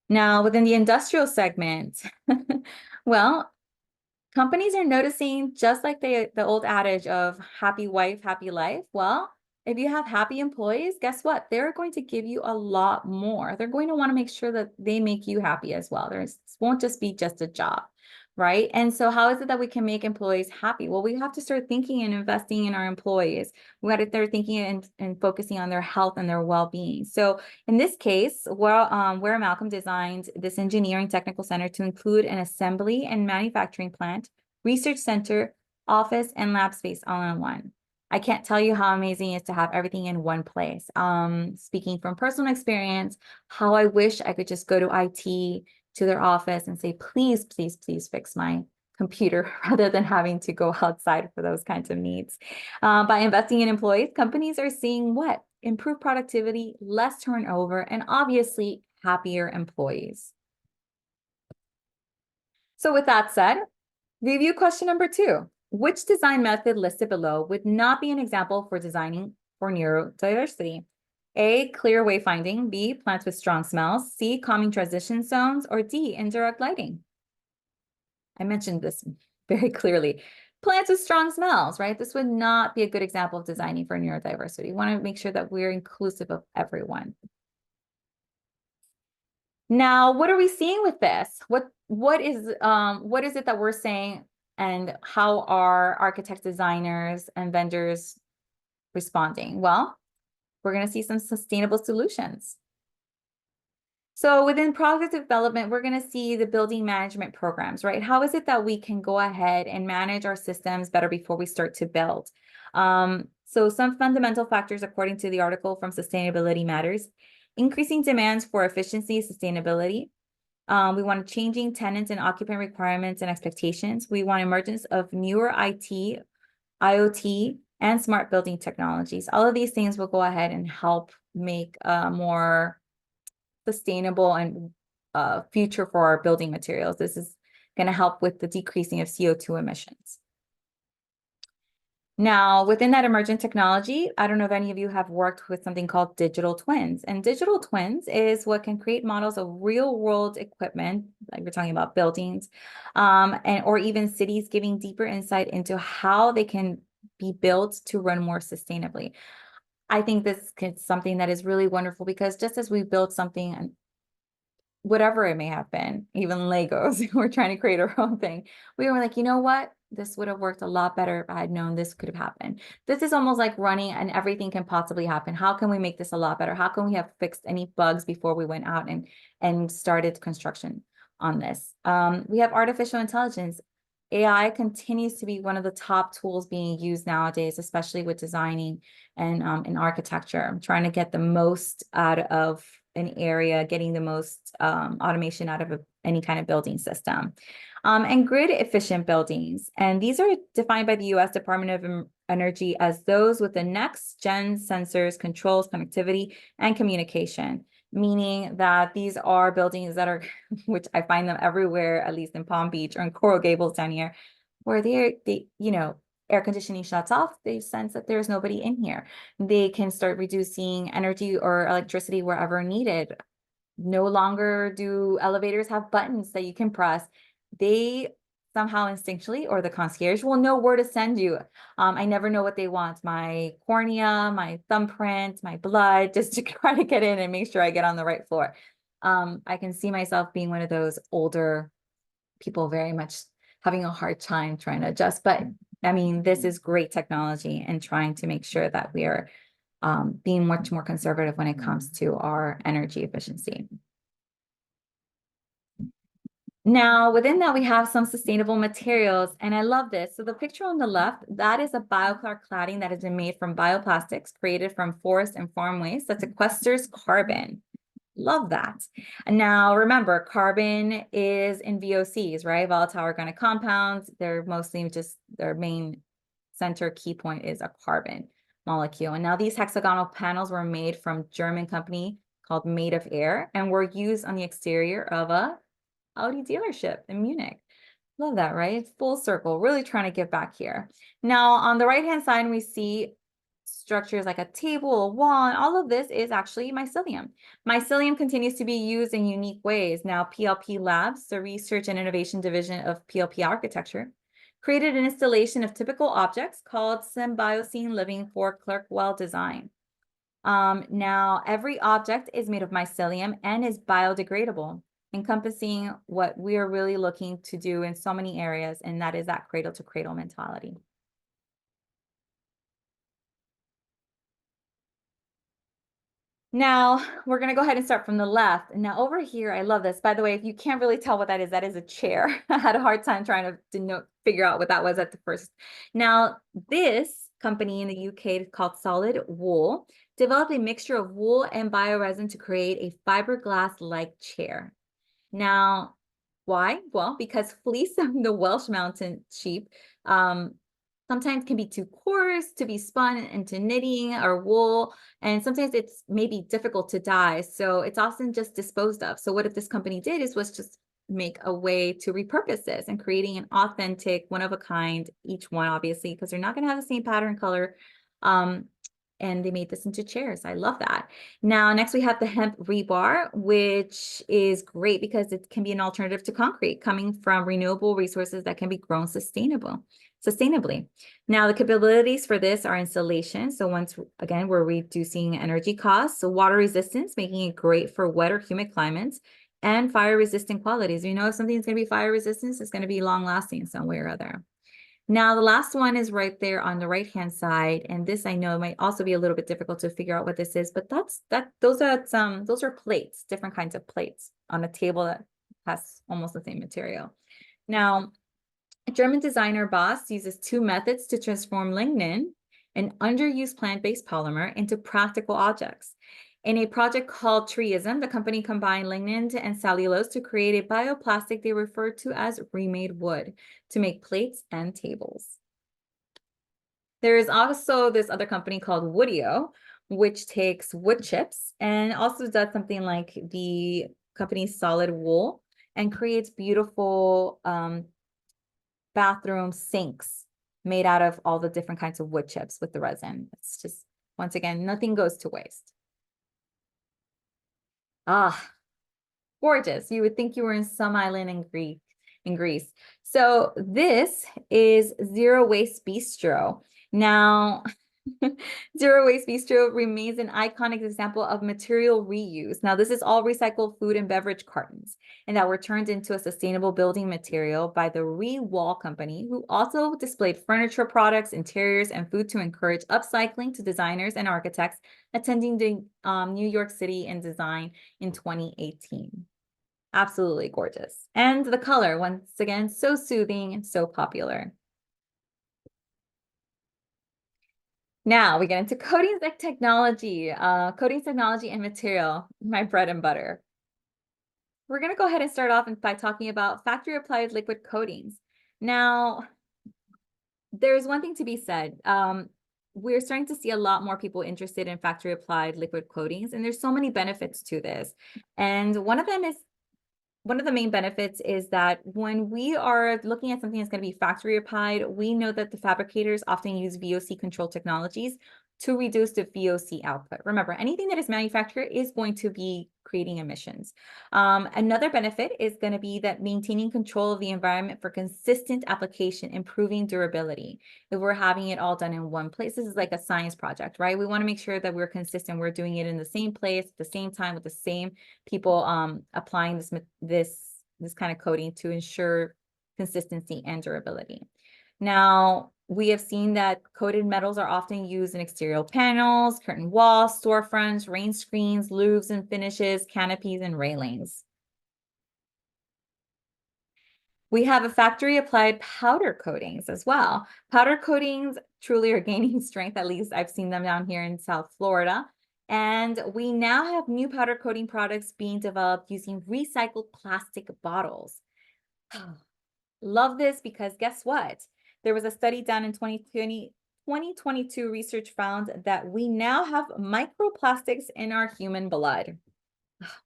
Now, within the industrial segment, well, companies are noticing, just like the old adage of happy wife, happy life. Well, if you have happy employees, guess what? They're going to give you a lot more. They're going to want to make sure that they make you happy as well. This won't just be just a job, right? And so how is it that we can make employees happy? Well, we have to start thinking and investing in our employees. We got to start thinking and focusing on their health and their well-being. So in this case, where Malcolm designed this engineering technical center to include an assembly and manufacturing plant, research center, office, and lab space all in one. I can't tell you how amazing it is to have everything in one place. Speaking from personal experience, how I wish I could just go to IT, to their office and say, please, please, please fix my computer rather than having to go outside for those kinds of needs. By investing in employees, companies are seeing what? Improved productivity, less turnover, and obviously happier employees. So with that said, review question number 2. Which design method listed below would not be an example for designing for neurodiversity? A, clear wayfinding. B, plants with strong smells. C, calming transition zones. Or D, indirect lighting. I mentioned this very clearly. Plants with strong smells, right? This would not be a good example of designing for neurodiversity. We want to make sure that we're inclusive of everyone. Now, what are we seeing with this? What is it that we're saying, and how are architects, designers, and vendors responding? Well, we're going to see some sustainable solutions. So within product development, we're going to see the building management programs, right? How is it that we can go ahead and manage our systems better before we start to build? So some fundamental factors, according to the article from Sustainability Matters: increasing demands for efficiency, sustainability. We want changing tenants and occupant requirements and expectations. We want emergence of newer IT, IoT, and smart building technologies. All of these things will go ahead and help make a more sustainable and future for our building materials. This is going to help with the decreasing of CO2 emissions. Now, within that emergent technology, I don't know if any of you have worked with something called digital twins. And digital twins is what can create models of real world equipment, like we're talking about buildings, or even cities, giving deeper insight into how they can be built to run more sustainably. I think this is something that is really wonderful, because just as we build something, and whatever it may have been, even Legos, we're trying to create our own thing. We were like, you know what? This would have worked a lot better if I had known this could have happened. This is almost like running, and everything can possibly happen. How can we make this a lot better? How can we have fixed any bugs before we went out and started construction on this? We have artificial intelligence. AI continues to be one of the top tools being used nowadays, especially with designing and in architecture. I'm trying to get the most out of an area, getting the most automation out of any kind of building system. And grid efficient buildings. And these are defined by the US Department of Energy as those with the next gen sensors, controls, connectivity, and communication, meaning that these are buildings that are, which I find them everywhere, at least in Palm Beach or in Coral Gables down here, where they, air conditioning shuts off, they sense that there's nobody in here. They can start reducing energy or electricity wherever needed. No longer do elevators have buttons that you can press. They somehow instinctually, or the concierge will know where to send you. I never know what they want: my cornea, my thumbprint, my blood, just to try to get in and make sure I get on the right floor. I can see myself being one of those older people, very much having a hard time trying to adjust. But I mean, this is great technology, and trying to make sure that we are being much more conservative when it comes to our energy efficiency. Now, within that, we have some sustainable materials, and I love this. So the picture on the left, that is a BioClar cladding that has been made from bioplastics created from forest and farm waste that sequesters carbon. Love that. And now remember, carbon is in VOCs, right? Volatile organic compounds. They're mostly just, their main center key point is a carbon molecule. And now these hexagonal panels were made from German company called Made of Air, and were used on the exterior of a Audi dealership in Munich. Love that, right? It's full circle, really trying to give back here. Now, on the right-hand side, we see structures like a table, a wall, and all of this is actually mycelium. Mycelium continues to be used in unique ways. Now, PLP Labs, the research and innovation division of PLP Architecture, created an installation of typical objects called Symbiocene Living for Clerkwell Design. Now, every object is made of mycelium and is biodegradable, encompassing what we are really looking to do in so many areas, and that is that cradle to cradle mentality. Now, we're going to go ahead and start from the left. And now over here, I love this. By the way, if you can't really tell what that is a chair. I had a hard time trying to figure out what that was at the first. Now, this company in the UK called Solid Wool developed a mixture of wool and bioresin to create a fiberglass-like chair. Now, why? Well, because fleece of the Welsh mountain sheep sometimes can be too coarse to be spun into knitting or wool, and sometimes it's maybe difficult to dye, so it's often just disposed of. So what this company did was just make a way to repurpose this, and creating an authentic, one of a kind, each one obviously, because they're not going to have the same pattern color. And they made this into chairs. I love that. Now, next we have the hemp rebar, which is great because it can be an alternative to concrete, coming from renewable resources that can be grown sustainably. Now, the capabilities for this are insulation. So once again, we're reducing energy costs. So water resistance, making it great for wet or humid climates. and fire resistant qualities. You know, if something's going to be fire resistant, it's going to be long lasting some way or other. Now, the last one is right there on the right-hand side. And this I know might also be a little bit difficult to figure out what this is, but those are plates, different kinds of plates on a table that has almost the same material. Now, German designer Boss uses two methods to transform lignin, an underused plant-based polymer, into practical objects. In a project called Treeism, the company combined lignin and cellulose to create a bioplastic they refer to as remade wood to make plates and tables. There is also this other company called Woodio, which takes wood chips and also does something like the company's Solid Wool and creates beautiful bathroom sinks made out of all the different kinds of wood chips with the resin. It's just, once again, nothing goes to waste. Ah, gorgeous. You would think you were in some island in Greece. So this is Zero Waste Bistro. Now, Zero Waste Bistro remains an iconic example of material reuse. Now, this is all recycled food and beverage cartons, and that were turned into a sustainable building material by the ReWall company, who also displayed furniture products, interiors, and food to encourage upcycling to designers and architects attending the New York City in Design in 2018. Absolutely gorgeous. And the color, once again, so soothing and so popular. Now we get into coatings and technology, and material, my bread and butter. We're going to go ahead and start off by talking about factory applied liquid coatings. Now, there's one thing to be said. We're starting to see a lot more people interested in factory applied liquid coatings, and there's so many benefits to this. And one of the main benefits is that when we are looking at something that's going to be factory applied, we know that the fabricators often use VOC control technologies to reduce the VOC output. Remember, anything that is manufactured is going to be creating emissions. Another benefit is going to be that maintaining control of the environment for consistent application, improving durability. If we're having it all done in one place, this is like a science project, right? We want to make sure that we're consistent. We're doing it in the same place, at the same time, with the same people applying this kind of coating to ensure consistency and durability. Now, we have seen that coated metals are often used in exterior panels, curtain walls, storefronts, rain screens, roofs and finishes, canopies, and railings. We have a factory applied powder coatings as well. Powder coatings truly are gaining strength, at least I've seen them down here in South Florida. And we now have new powder coating products being developed using recycled plastic bottles. Love this because guess what? There was a study done in 2022 research found that we now have microplastics in our human blood.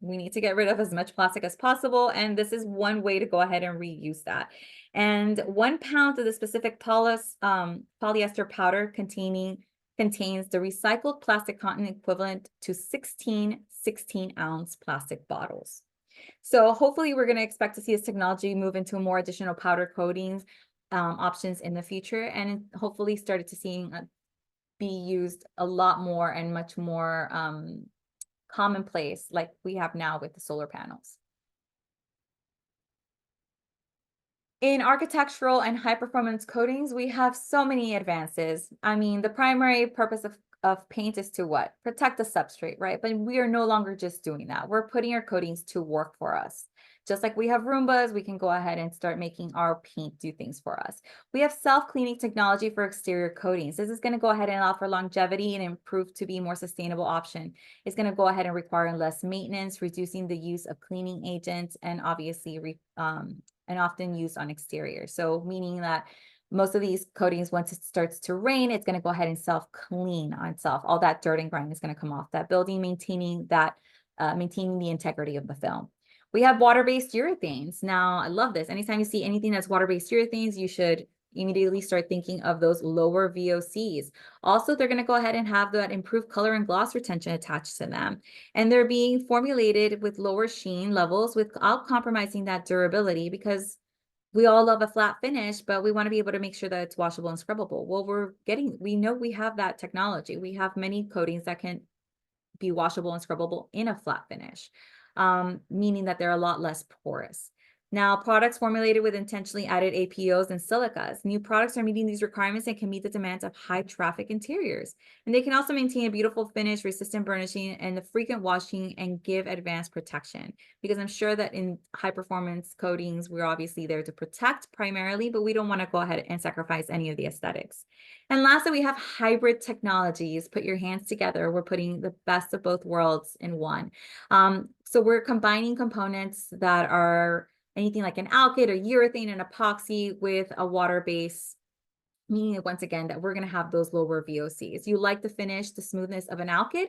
We need to get rid of as much plastic as possible, and this is one way to go ahead and reuse that. And 1 pound of the specific polyester powder contains the recycled plastic content equivalent to 16 16-ounce plastic bottles. So hopefully we're going to expect to see this technology move into more additional powder coatings options in the future, and hopefully started to seeing be used a lot more and much more commonplace like we have now with the solar panels. In architectural and high performance coatings, we have so many advances. I mean, the primary purpose of paint is to what? Protect the substrate, right? But we are no longer just doing that. We're putting our coatings to work for us. Just like we have Roombas, we can go ahead and start making our paint do things for us. We have self-cleaning technology for exterior coatings. This is going to go ahead and offer longevity and improve to be more sustainable option. It's going to go ahead and require less maintenance, reducing the use of cleaning agents, and obviously and often used on exterior. So meaning that most of these coatings, once it starts to rain, it's going to go ahead and self-clean on itself. All that dirt and grime is going to come off that building, maintaining the integrity of the film. We have water-based urethanes. Now, I love this. Anytime you see anything that's water-based urethanes, you should immediately start thinking of those lower VOCs. Also, they're going to go ahead and have that improved color and gloss retention attached to them. And they're being formulated with lower sheen levels without compromising that durability, because we all love a flat finish, but we want to be able to make sure that it's washable and scrubbable. Well, we know we have that technology. We have many coatings that can be washable and scrubbable in a flat finish. meaning that they're a lot less porous. Now, products formulated with intentionally added APOs and silicas. New products are meeting these requirements and can meet the demands of high traffic interiors. And they can also maintain a beautiful finish, resistant burnishing, and the frequent washing and give advanced protection. Because I'm sure that in high performance coatings, we're obviously there to protect primarily, but we don't want to go ahead and sacrifice any of the aesthetics. And lastly, we have hybrid technologies. Put your hands together. We're putting the best of both worlds in one. So we're combining components that are anything like an alkyd or urethane and epoxy with a water base, meaning once again that we're going to have those lower VOCs. You like the finish, the smoothness of an alkyd,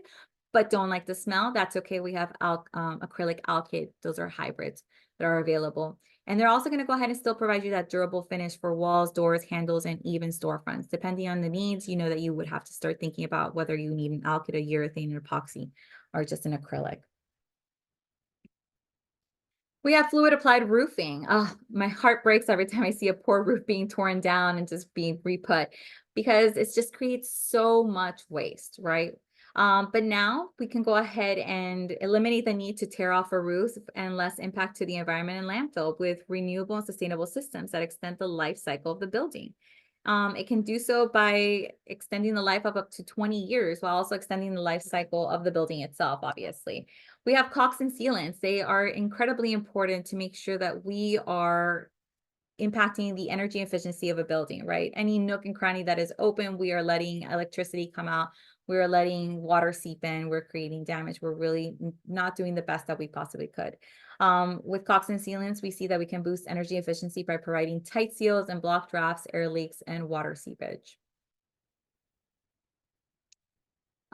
but don't like the smell. That's okay. We have acrylic alkyd. Those are hybrids that are available. And they're also going to go ahead and still provide you that durable finish for walls, doors, handles, and even storefronts. Depending on the needs, you know that you would have to start thinking about whether you need an alkyd, a urethane, an epoxy, or just an acrylic. We have fluid applied roofing. Oh, my heart breaks every time I see a poor roof being torn down and just being re-put because it just creates so much waste, right? But now we can go ahead and eliminate the need to tear off a roof and less impact to the environment and landfill with renewable and sustainable systems that extend the life cycle of the building. It can do so by extending the life of up to 20 years while also extending the life cycle of the building itself, obviously. We have caulks and sealants. They are incredibly important to make sure that we are impacting the energy efficiency of a building, right? Any nook and cranny that is open, we are letting electricity come out. We are letting water seep in. We're creating damage. We're really not doing the best that we possibly could. With caulks and sealants, we see that we can boost energy efficiency by providing tight seals and block drafts, air leaks, and water seepage.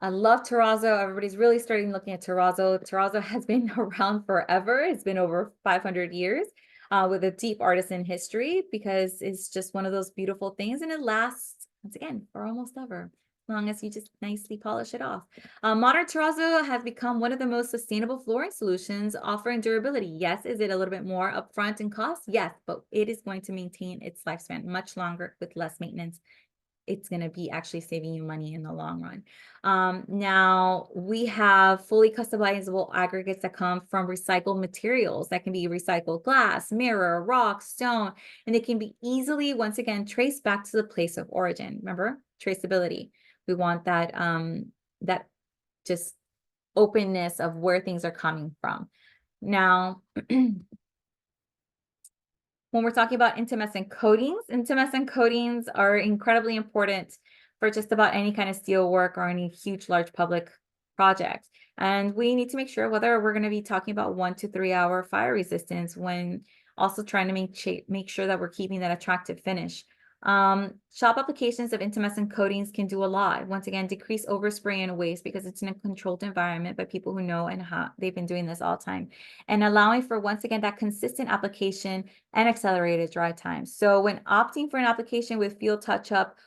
I love terrazzo. Everybody's really starting looking at terrazzo. Terrazzo has been around forever. It's been over 500 years with a deep artisan history because it's just one of those beautiful things and it lasts, once again, for almost ever, as long as you just nicely polish it off. Modern terrazzo has become one of the most sustainable flooring solutions offering durability. Yes, is it a little bit more upfront in cost? Yes, but it is going to maintain its lifespan much longer with less maintenance. It's going to be actually saving you money in the long run. Now we have fully customizable aggregates that come from recycled materials that can be recycled glass, mirror, rock, stone, and they can be easily, once again, traced back to the place of origin. Remember, traceability. We want that, that just openness of where things are coming from. Now, when we're talking about intumescent coatings are incredibly important for just about any kind of steel work or any huge, large public project. And we need to make sure whether we're going to be talking about 1 to 3 hour fire resistance when also trying to make sure that we're keeping that attractive finish. Shop applications of intumescent coatings can do a lot. Once again, decrease overspray and waste because it's in a controlled environment by people who know and how they've been doing this all the time. And allowing for, once again, that consistent application and accelerated dry time. So when opting for an application with field touch-up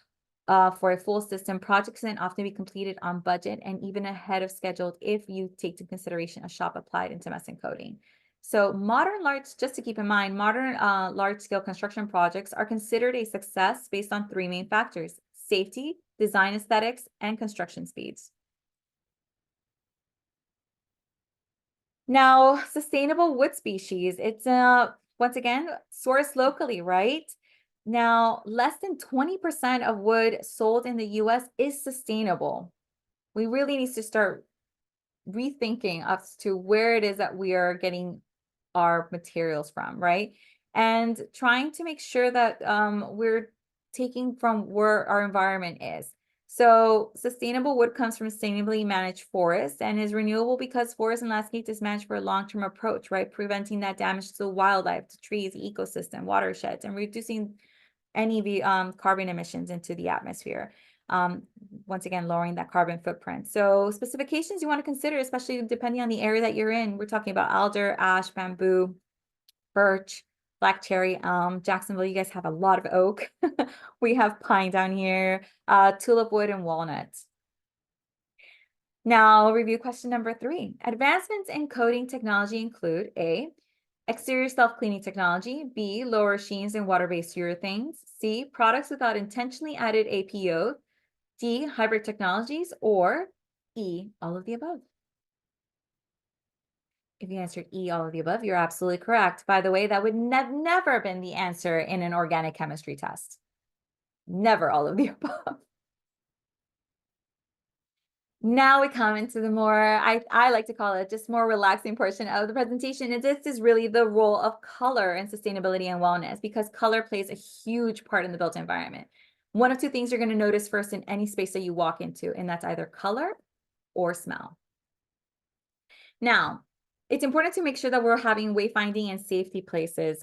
for a full system, projects can often be completed on budget and even ahead of schedule if you take into consideration a shop-applied intumescent coating. So just to keep in mind, modern large-scale construction projects are considered a success based on 3 main factors: safety, design aesthetics, and construction speeds. Now, sustainable wood species, it's once again sourced locally, right? Now, less than 20% of wood sold in the US is sustainable. We really need to start rethinking as to where it is that we are getting our materials from, right? And trying to make sure that we're taking from where our environment is. So sustainable wood comes from sustainably managed forests and is renewable because forest and landscape is managed for a long-term approach, right? Preventing that damage to wildlife, to trees, ecosystem, watersheds, and reducing any carbon emissions into the atmosphere. Once again, lowering that carbon footprint. So specifications you want to consider, especially depending on the area that you're in. We're talking about alder, ash, bamboo, birch, black cherry, elm. Jacksonville, you guys have a lot of oak. We have pine down here, tulip wood, and walnuts. Now, review question number 3. Advancements in coating technology include A, exterior self-cleaning technology, B, lower sheens and water-based urethanes, C, products without intentionally added APO, D, hybrid technologies, or E, all of the above. If you answered E, all of the above, you're absolutely correct. By the way, that would never been the answer in an organic chemistry test. Never all of the above. Now we come into the more, I like to call it just more relaxing portion of the presentation. And this is really the role of color in sustainability and wellness, because color plays a huge part in the built environment. One of two things you're going to notice first in any space that you walk into, and that's either color or smell. Now, it's important to make sure that we're having wayfinding and safety places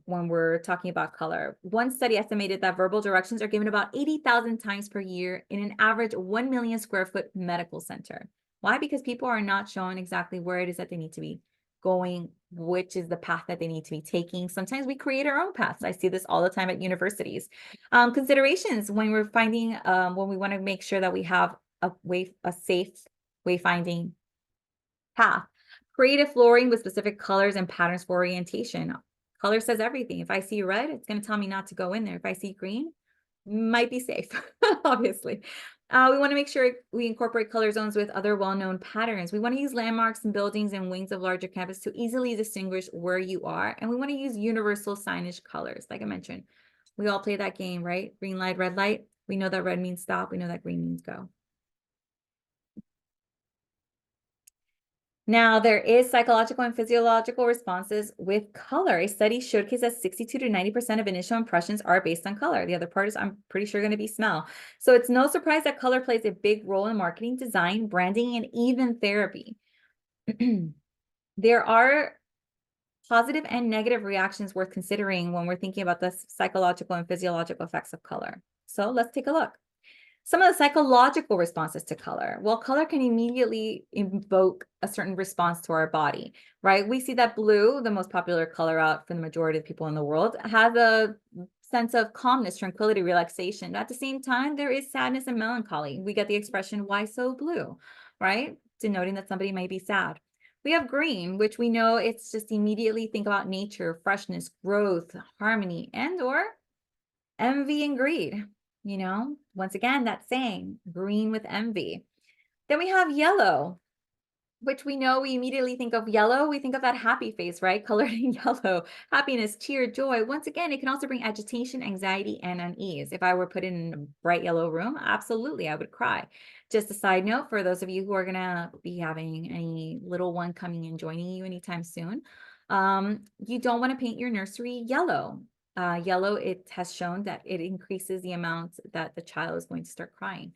when we're talking about color. One study estimated that verbal directions are given about 80,000 times per year in an average 1 million square foot medical center. Why? Because people are not shown exactly where it is that they need to be going, which is the path that they need to be taking. Sometimes we create our own paths. I see this all the time at universities. Considerations when we're finding, when we want to make sure that we have a safe wayfinding path. Creative flooring with specific colors and patterns for orientation. Color says everything. If I see red, it's going to tell me not to go in there. If I see green, might be safe, obviously. We want to make sure we incorporate color zones with other well-known patterns. We want to use landmarks and buildings and wings of larger campus to easily distinguish where you are. And we want to use universal signage colors. Like I mentioned, we all play that game, right? Green light, red light. We know that red means stop. We know that green means go. Now, there is psychological and physiological responses with color. A study showcased that 62 to 90% of initial impressions are based on color. The other part is, I'm pretty sure, going to be smell. So it's no surprise that color plays a big role in marketing, design, branding, and even therapy. There are positive and negative reactions worth considering when we're thinking about the psychological and physiological effects of color. So let's take a look. Some of the psychological responses to color. Well, color can immediately invoke a certain response to our body, right? We see that blue, the most popular color out for the majority of people in the world, has a sense of calmness, tranquility, relaxation. At the same time, there is sadness and melancholy. We get the expression, why so blue, right? Denoting that somebody might be sad. We have green, which we know it's just immediately think about nature, freshness, growth, harmony, and or envy and greed. You know, once again, that saying, green with envy. Then we have yellow, which we know we immediately think of yellow. We think of that happy face, right? Colored in yellow, happiness, cheer, joy. Once again, it can also bring agitation, anxiety, and unease. If I were put in a bright yellow room, absolutely, I would cry. Just a side note for those of you who are going to be having any little one coming and joining you anytime soon, you don't want to paint your nursery yellow. Yellow, it has shown that it increases the amount that the child is going to start crying.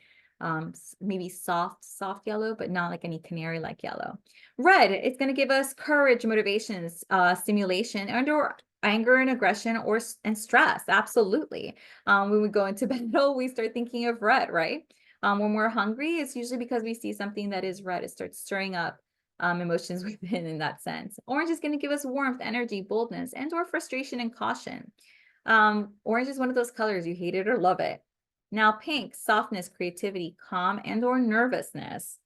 Maybe soft yellow, but not like any canary-like yellow. Red, it's going to give us courage, motivations, stimulation, and or anger and aggression and stress. Absolutely. When we go into battle, we start thinking of red, right? When we're hungry, it's usually because we see something that is red. It starts stirring up emotions within in that sense. Orange is going to give us warmth, energy, boldness, and or frustration and caution. Orange is one of those colors, you hate it or love it. Now pink, softness, creativity, calm, and or nervousness.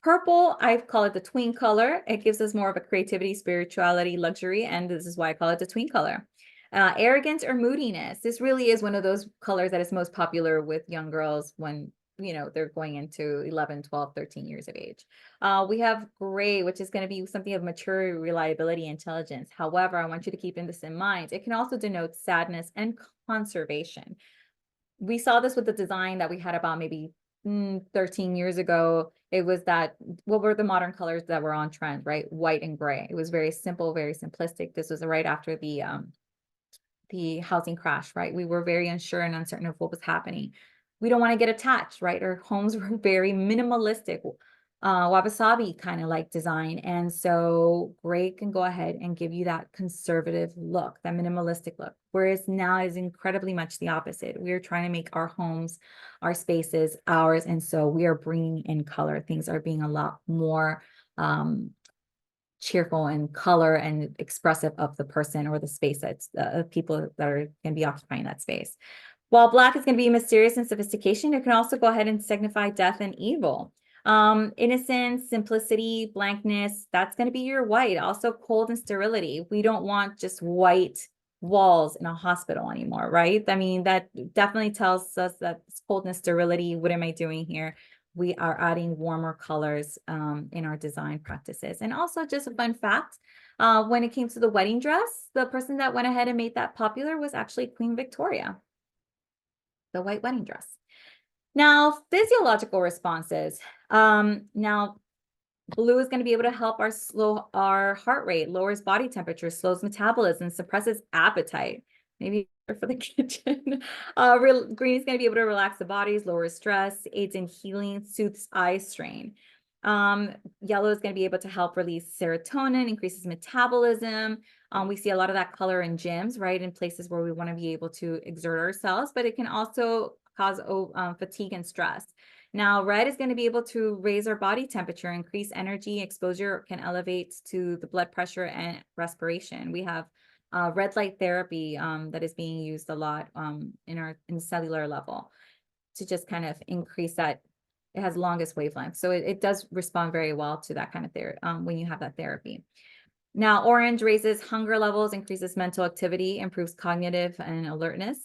Purple, I call it the tween color. It gives us more of a creativity, spirituality, luxury, and this is why I call it the tween color. Arrogance or moodiness. This really is one of those colors that is most popular with young girls when they're going into 11, 12, 13 years of age. We have gray, which is going to be something of maturity, reliability, intelligence. However, I want you to keep this in mind. It can also denote sadness and conservation. We saw this with the design that we had about maybe 13 years ago. It was that, what were the modern colors that were on trend, right? White and gray. It was very simple, very simplistic. This was right after the housing crash, right? We were very unsure and uncertain of what was happening. We don't want to get attached, right? Our homes were very minimalistic, wabi-sabi kind of like design. And so gray can go ahead and give you that conservative look, that minimalistic look. Whereas now is incredibly much the opposite. We are trying to make our homes, our spaces, ours. And so we are bringing in color. Things are being a lot more cheerful and color and expressive of the person or the space that's people that are going to be occupying that space. While black is going to be mysterious and sophistication, it can also go ahead and signify death and evil. Innocence, simplicity, blankness, that's going to be your white. Also cold and sterility. We don't want just white walls in a hospital anymore, right? I mean, that definitely tells us that it's coldness, sterility. What am I doing here? we are adding warmer colors in our design practices. And also just a fun fact, when it came to the wedding dress, the person that went ahead and made that popular was actually Queen Victoria, the white wedding dress. Now, physiological responses. Now, blue is going to be able to help our heart rate, lowers body temperature, slows metabolism, suppresses appetite. Maybe for the kitchen. Green is going to be able to relax the bodies, lowers stress, aids in healing, soothes eye strain. Yellow is going to be able to help release serotonin, increases metabolism. We see a lot of that color in gyms, right? In places where we want to be able to exert ourselves, but it can also cause fatigue and stress. Now, red is going to be able to raise our body temperature, increase energy exposure, can elevate to the blood pressure and respiration. We have red light therapy that is being used a lot in the cellular level to just kind of increase that. It has longest wavelength, so it does respond very well to that kind of therapy when you have that therapy. Now, orange raises hunger levels, increases mental activity, improves cognitive and alertness,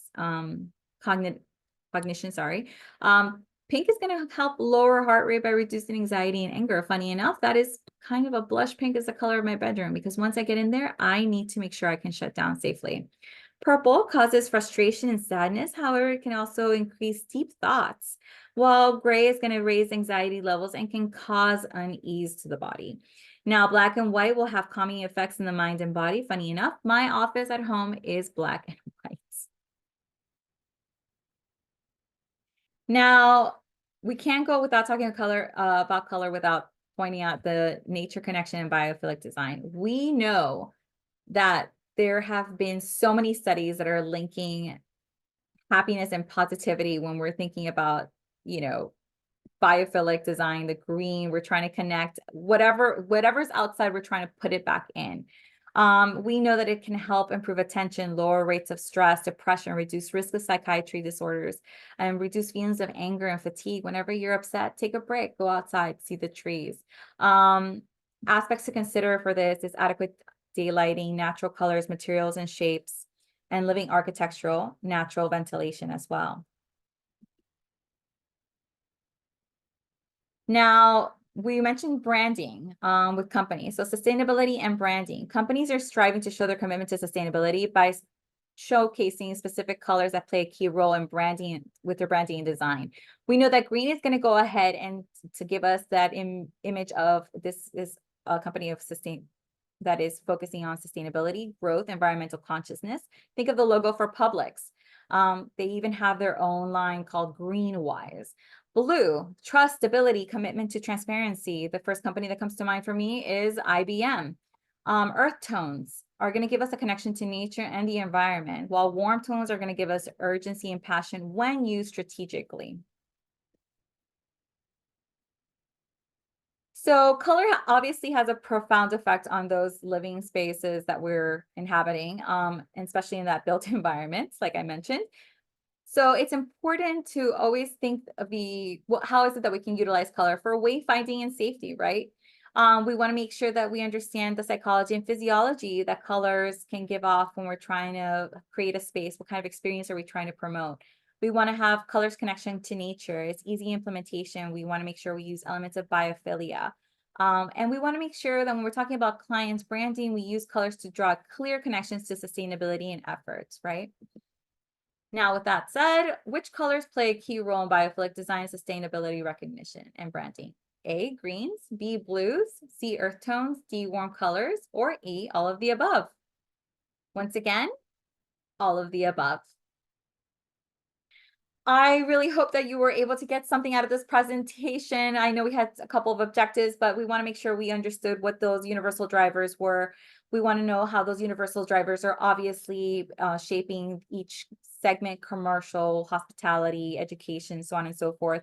cognition, sorry. Pink is going to help lower heart rate by reducing anxiety and anger. Funny enough, that is kind of a blush pink is the color of my bedroom, because once I get in there, I need to make sure I can shut down safely. Purple causes frustration and sadness. However, it can also increase deep thoughts, while gray is going to raise anxiety levels and can cause unease to the body. Now, black and white will have calming effects in the mind and body. Funny enough, my office at home is black and white. Now, we can't go without talking about color without pointing out the nature connection and biophilic design. We know that there have been so many studies that are linking happiness and positivity when we're thinking about, biophilic design, the green, we're trying to connect whatever's outside, we're trying to put it back in. We know that it can help improve attention, lower rates of stress, depression, reduce risk of psychiatry disorders, and reduce feelings of anger and fatigue. Whenever you're upset, take a break, go outside, see the trees. Aspects to consider for this is adequate daylighting, natural colors, materials, and shapes, and living architectural, natural ventilation as well. Now, we mentioned branding with companies. So sustainability and branding. Companies are striving to show their commitment to sustainability by showcasing specific colors that play a key role in branding with their branding and design. We know that green is going to go ahead and to give us that image of this is a company of that is focusing on sustainability, growth, environmental consciousness. Think of the logo for Publix. They even have their own line called GreenWise. Blue, trust, stability, commitment to transparency. The first company that comes to mind for me is IBM. Earth tones are going to give us a connection to nature and the environment, while warm tones are going to give us urgency and passion when used strategically. So color obviously has a profound effect on those living spaces that we're inhabiting, especially in that built environment, like I mentioned. So it's important to always think of how is it that we can utilize color for wayfinding and safety, right? We want to make sure that we understand the psychology and physiology that colors can give off when we're trying to create a space. What kind of experience are we trying to promote? We want to have colors connection to nature. It's easy implementation. We want to make sure we use elements of biophilia. And we want to make sure that when we're talking about clients branding, we use colors to draw clear connections to sustainability and efforts, right? Now, with that said, which colors play a key role in biophilic design, sustainability, recognition, and branding? A, greens, B, blues, C, earth tones, D, warm colors, or E, all of the above. Once again, all of the above. I really hope that you were able to get something out of this presentation. I know we had a couple of objectives, but we want to make sure we understood what those universal drivers were. We want to know how those universal drivers are obviously shaping each segment: commercial, hospitality, education, so on and so forth.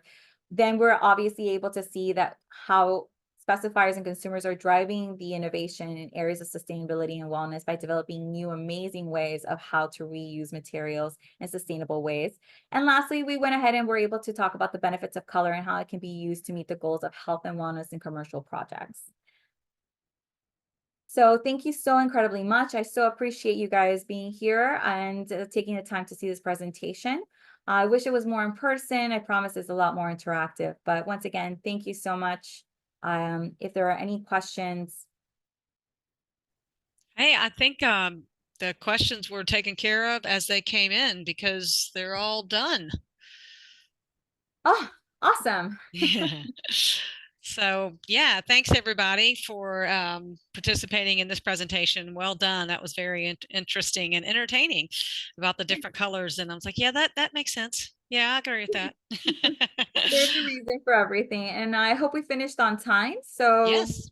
Then we're obviously able to see that how specifiers and consumers are driving the innovation in areas of sustainability and wellness by developing new amazing ways of how to reuse materials in sustainable ways. And lastly, we went ahead and were able to talk about the benefits of color and how it can be used to meet the goals of health and wellness in commercial projects. So thank you so incredibly much. I so appreciate you guys being here and taking the time to see this presentation. I wish it was more in person. I promise it's a lot more interactive. But once again, thank you so much. If there are any questions, Hey, I think the questions were taken care of as they came in because they're all done. oh, awesome. Yeah. So, yeah, thanks everybody for participating in this presentation. Well done. That was very interesting and entertaining about the different colors. And I was like, yeah, that makes sense. Yeah, I agree with that. There's a reason for everything. And I hope we finished on time. So Yes.